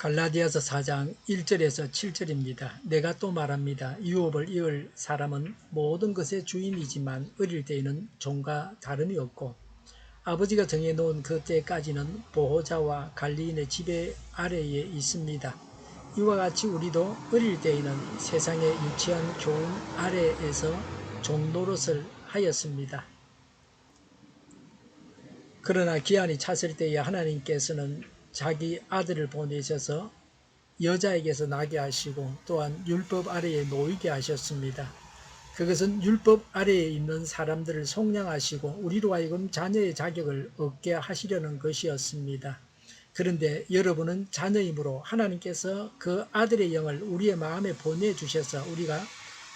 갈라디아서 4장 1절에서 7절입니다. 내가 또 말합니다. 유업을 이을 사람은 모든 것의 주인이지만 어릴 때에는 종과 다름이 없고 아버지가 정해놓은 그 때까지는 보호자와 관리인의 지배 아래에 있습니다. 이와 같이 우리도 어릴 때에는 세상의 유치한 교훈 아래에서 종노릇을 하였습니다. 그러나 기한이 찼을 때에 하나님께서는 자기 아들을 보내셔서 여자에게서 나게 하시고 또한 율법 아래에 놓이게 하셨습니다. 그것은 율법 아래에 있는 사람들을 속량하시고 우리로 하여금 자녀의 자격을 얻게 하시려는 것이었습니다. 그런데 여러분은 자녀이므로 하나님께서 그 아들의 영을 우리의 마음에 보내주셔서 우리가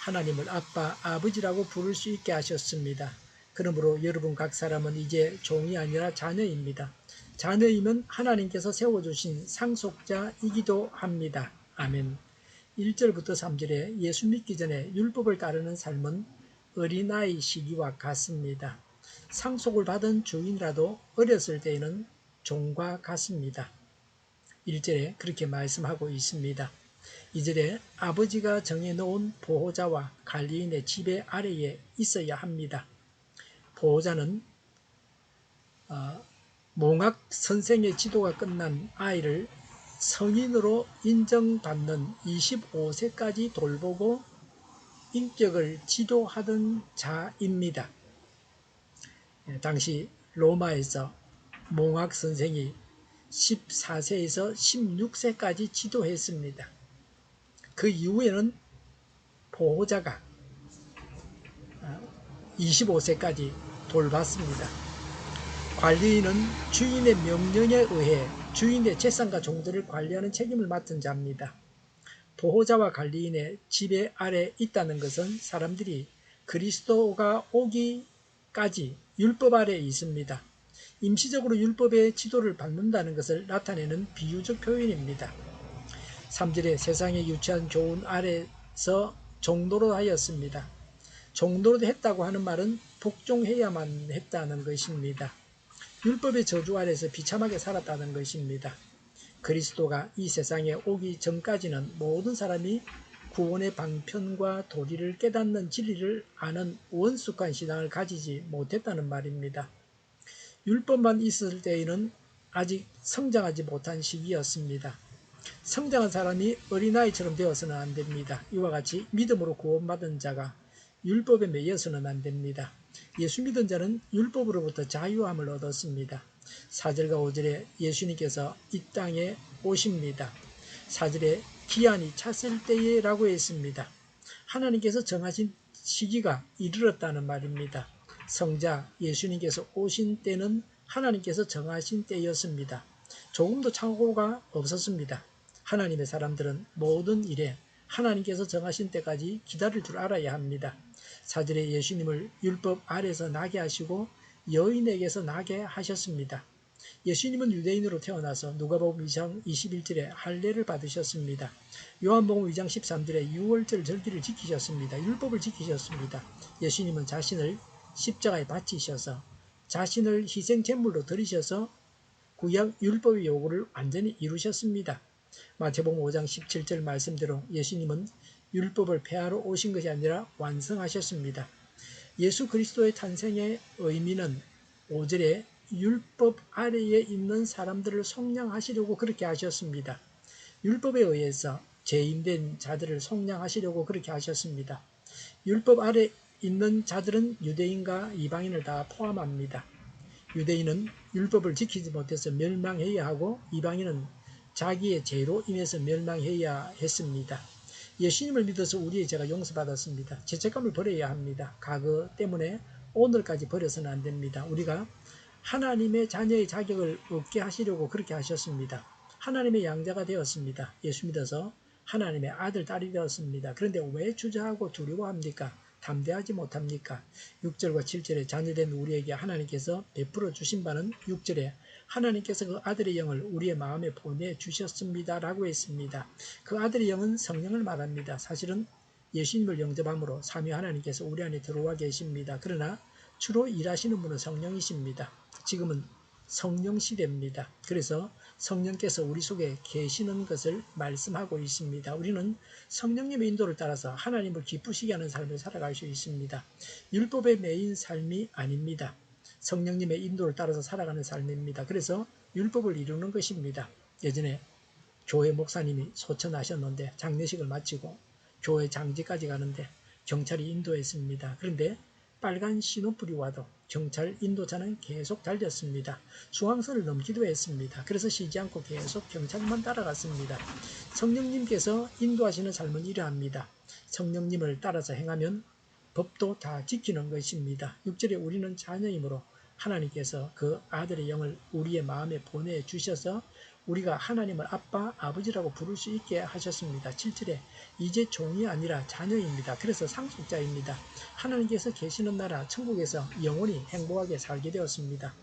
하나님을 아빠, 아버지라고 부를 수 있게 하셨습니다. 그러므로 여러분 각 사람은 이제 종이 아니라 자녀입니다. 자녀이면 하나님께서 세워주신 상속자이기도 합니다. 아멘. 1절부터 3절에 예수 믿기 전에 율법을 따르는 삶은 어린아이 시기와 같습니다. 상속을 받은 주인이라도 어렸을 때에는 종과 같습니다. 1절에 그렇게 말씀하고 있습니다. 2절에 아버지가 정해놓은 보호자와 관리인의 지배 아래에 있어야 합니다. 보호자는 몽학 선생의 지도가 끝난 아이를 성인으로 인정받는 25세까지 돌보고 인격을 지도하던 자입니다. 당시 로마에서 몽학 선생이 14세에서 16세까지 지도했습니다. 그 이후에는 보호자가 25세까지 돌봤습니다. 관리인은 주인의 명령에 의해 주인의 재산과 종들을 관리하는 책임을 맡은 자입니다. 보호자와 관리인의 지배 아래 있다는 것은 사람들이 그리스도가 오기까지 율법 아래에 있습니다. 임시적으로 율법의 지도를 받는다는 것을 나타내는 비유적 표현입니다. 3절에 세상의 유치한 교훈 아래서 종노릇 하였습니다. 종노릇 했다고 하는 말은 복종해야만 했다는 것입니다. 율법의 저주 아래서 비참하게 살았다는 것입니다. 그리스도가 이 세상에 오기 전까지는 모든 사람이 구원의 방편과 도리를 깨닫는 진리를 아는 원숙한 신앙을 가지지 못했다는 말입니다. 율법만 있을 때에는 아직 성장하지 못한 시기였습니다. 성장한 사람이 어린아이처럼 되어서는 안 됩니다. 이와 같이 믿음으로 구원받은 자가 율법에 매여서는 안 됩니다. 예수 믿은 자는 율법으로부터 자유함을 얻었습니다. 4절과 5절에 예수님께서 이 땅에 오십니다. 4절에 기한이 찼을 때에 라고 했습니다. 하나님께서 정하신 시기가 이르렀다는 말입니다. 성자 예수님께서 오신 때는 하나님께서 정하신 때였습니다. 조금도 착오가 없었습니다. 하나님의 사람들은 모든 일에 하나님께서 정하신 때까지 기다릴 줄 알아야 합니다. 4절에 예수님을 율법 아래서 나게 하시고 여인에게서 나게 하셨습니다. 예수님은 유대인으로 태어나서 누가복음 2장 21절에 할례를 받으셨습니다. 요한복음 2장 13절에 유월절 절기를 지키셨습니다. 율법을 지키셨습니다. 예수님은 자신을 십자가에 바치셔서 자신을 희생제물로 드리셔서 구약 율법의 요구를 완전히 이루셨습니다. 마태복음 5장 17절 말씀대로 예수님은 율법을 폐하러 오신 것이 아니라 완성하셨습니다. 예수 그리스도의 탄생의 의미는 5절에 율법 아래에 있는 사람들을 속량하시려고 그렇게 하셨습니다. 율법에 의해서 죄인된 자들을 속량하시려고 그렇게 하셨습니다. 율법 아래 있는 자들은 유대인과 이방인을 다 포함합니다. 유대인은 율법을 지키지 못해서 멸망해야 하고 이방인은 자기의 죄로 인해서 멸망해야 했습니다. 예수님을 믿어서 우리의 죄가 용서받았습니다. 죄책감을 버려야 합니다. 과거 때문에 오늘까지 버려서는 안 됩니다. 우리가 하나님의 자녀의 자격을 얻게 하시려고 그렇게 하셨습니다. 하나님의 양자가 되었습니다. 예수 믿어서 하나님의 아들, 딸이 되었습니다. 그런데 왜 주저하고 두려워합니까? 담대하지 못합니까? 6절과 7절에 자녀된 우리에게 하나님께서 베풀어 주신 바는 6절에 하나님께서 그 아들의 영을 우리의 마음에 보내주셨습니다 라고 했습니다. 그 아들의 영은 성령을 말합니다. 사실은 예수님을 영접함으로 삼위 하나님께서 우리 안에 들어와 계십니다. 그러나 주로 일하시는 분은 성령이십니다. 지금은 성령 시대입니다. 그래서 성령께서 우리 속에 계시는 것을 말씀하고 있습니다. 우리는 성령님의 인도를 따라서 하나님을 기쁘시게 하는 삶을 살아갈 수 있습니다. 율법에 매인 삶이 아닙니다. 성령님의 인도를 따라서 살아가는 삶입니다. 그래서 율법을 이루는 것입니다. 예전에 교회 목사님이 소천하셨는데 장례식을 마치고 교회 장지까지 가는데 경찰이 인도했습니다. 그런데 빨간 신호불이 와도 경찰 인도차는 계속 달렸습니다. 중앙선을 넘기도 했습니다. 그래서 쉬지 않고 계속 경찰만 따라갔습니다. 성령님께서 인도하시는 삶은 이러합니다. 성령님을 따라서 행하면 법도 다 지키는 것입니다. 6절에 우리는 자녀이므로 하나님께서 그 아들의 영을 우리의 마음에 보내주셔서 우리가 하나님을 아빠, 아버지라고 부를 수 있게 하셨습니다. 7절에 이제 종이 아니라 자녀입니다. 그래서 상속자입니다. 하나님께서 계시는 나라 천국에서 영원히 행복하게 살게 되었습니다.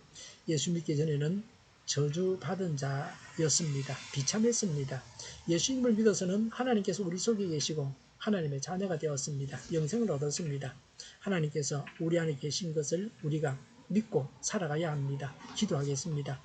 예수 믿기 전에는 저주받은 자였습니다. 비참했습니다. 예수님을 믿어서는 하나님께서 우리 속에 계시고 하나님의 자녀가 되었습니다. 영생을 얻었습니다. 하나님께서 우리 안에 계신 것을 우리가 믿고 살아가야 합니다. 기도하겠습니다.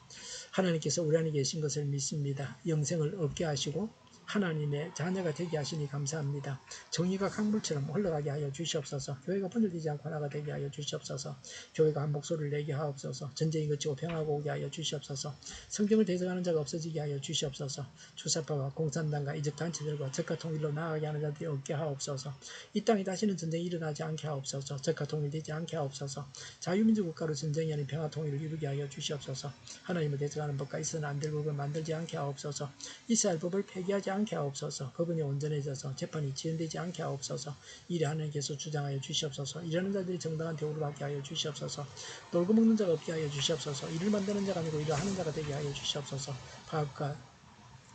하나님께서 우리 안에 계신 것을 믿습니다. 영생을 얻게 하시고 하나님의 자녀가 되게 하시니 감사합니다. 정의가 강물처럼 흘러가게 하여 주시옵소서. 교회가 분열되지 않고 하나가 되게 하여 주시옵소서. 교회가 한 목소리를 내게 하옵소서. 전쟁이 그치고 평화가 오게 하여 주시옵소서. 성경을 대적하는 자가 없어지게 하여 주시옵소서. 주사파와 공산당과 이적단체들과 적과 통일로 나아가게 하는 자들이 없게 하옵소서. 이 땅에 다시는 전쟁이 일어나지 않게 하옵소서. 적과 통일되지 않게 하옵소서. 자유민주 국가로 전쟁이 아닌 평화 통일을 이루게 하여 주시옵소서. 하나님을 대적하는 법과 있어는 안 될 법을 만들지 않게 하옵소서. 이스라엘 법을 폐기하지 않게 하옵소서. 법원이 온전해져서 재판이 지연되지 않게 하옵소서. 이래 하나님께서 주장하여 주시옵소서. 일하는 자들이 정당한 대우를 받게 하여 주시옵소서. 놀고 먹는 자가 없게 하여 주시옵소서. 일을 만드는 자가 아니고 일을 하는 자가 되게 하여 주시옵소서. 파업과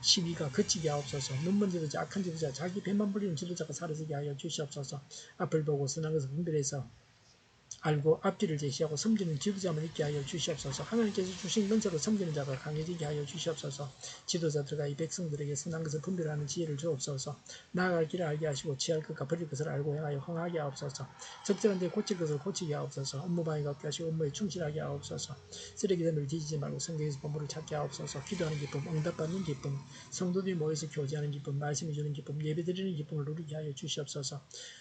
시비가 그치게 하옵소서. 눈먼 지도자, 악한 지도자, 자기 배만 불리는 지도자가 사라지게 하여 주시옵소서. 앞을 보고 선한 것을 분별해서 알고 앞뒤를 제시하고 섬기는 지도자만 있게 하여 주시옵소서. 하나님께서 주신 근처로 섬기는 자가 강해지게 하여 주시옵소서. 지도자들과 이 백성들에게 선한 것을 분별하는 지혜를 주옵소서. 나아갈 길을 알게 하시고 취할 것과 버릴 것을 알고 행하여 흥하게 하옵소서. 적절한 데 고칠 것을 고치게 하옵소서. 업무방해가 없게 하시고 업무에 충실하게 하옵소서. 쓰레기 더미를 뒤지지 말고 성경에서 보물을 찾게 하옵소서. 기도하는 기쁨, 응답받는 기쁨, 성도들이 모여서 교제하는 기쁨, 말씀해 주는 기쁨, 예배드리는 기쁨을 누리게 하여 주시옵소서.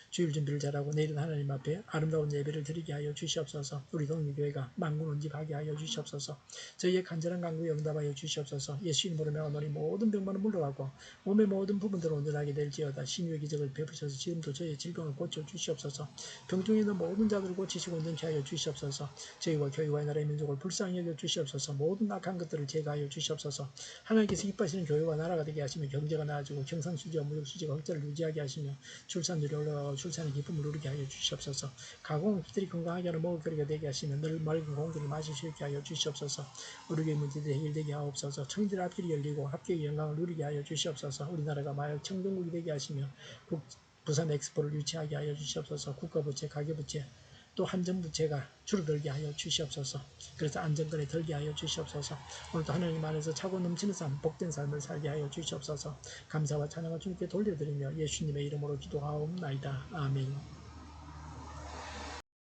주일 준비를 잘하고 내일은 하나님 앞에 아름다운 예배를 드리게 하여 주시옵소서. 우리 동료교회가 만군 온집하게 하여 주시옵소서. 저희의 간절한 간구에 응답하여 주시옵소서. 예수 이름으로 명하노니 모든 병만은 물러가고 몸의 모든 부분들을 온전하게 될지어다. 신유의 기적을 베푸셔서 지금도 저희의 질병을 고쳐 주시옵소서. 병 중에 있는 모든 자들을 고치시고 온전케 하여 주시옵소서. 저희와 교회와 나라의 민족을 불쌍히 여겨 주시옵소서. 모든 악한 것들을 제거하여 주시옵소서. 하나님께서 기뻐하시는 교회와 나라가 되게 하시며 경제가 나아지고 경상수지와 무역수지가 흑자를 유지하게 하시며 출산율이 올라가고 출산의 기쁨을 누리게 하여 주시옵소서. 가공은 기들이 건강하게 하는 먹을거리가 되게 하시며 늘 맑은 공기를 마실 수 있게 하여 주시옵소서. 의료계 문제들이 해결되게 하옵소서. 청지들 앞길이 열리고 합격의 영광을 누리게 하여 주시옵소서. 우리나라가 마약 청정국이 되게 하시며 부산 엑스포를 유치하게 하여 주시옵소서. 국가부채, 가계부채, 또 한정부채가 줄어들게 하여 주시옵소서. 그래서 안정권에 들게 하여 주시옵소서. 오늘도 하나님 안에서 차고 넘치는 삶, 복된 삶을 살게 하여 주시옵소서. 감사와 찬양을 주님께 돌려드리며 예수님의 이름으로 기도하옵나이다. 아멘.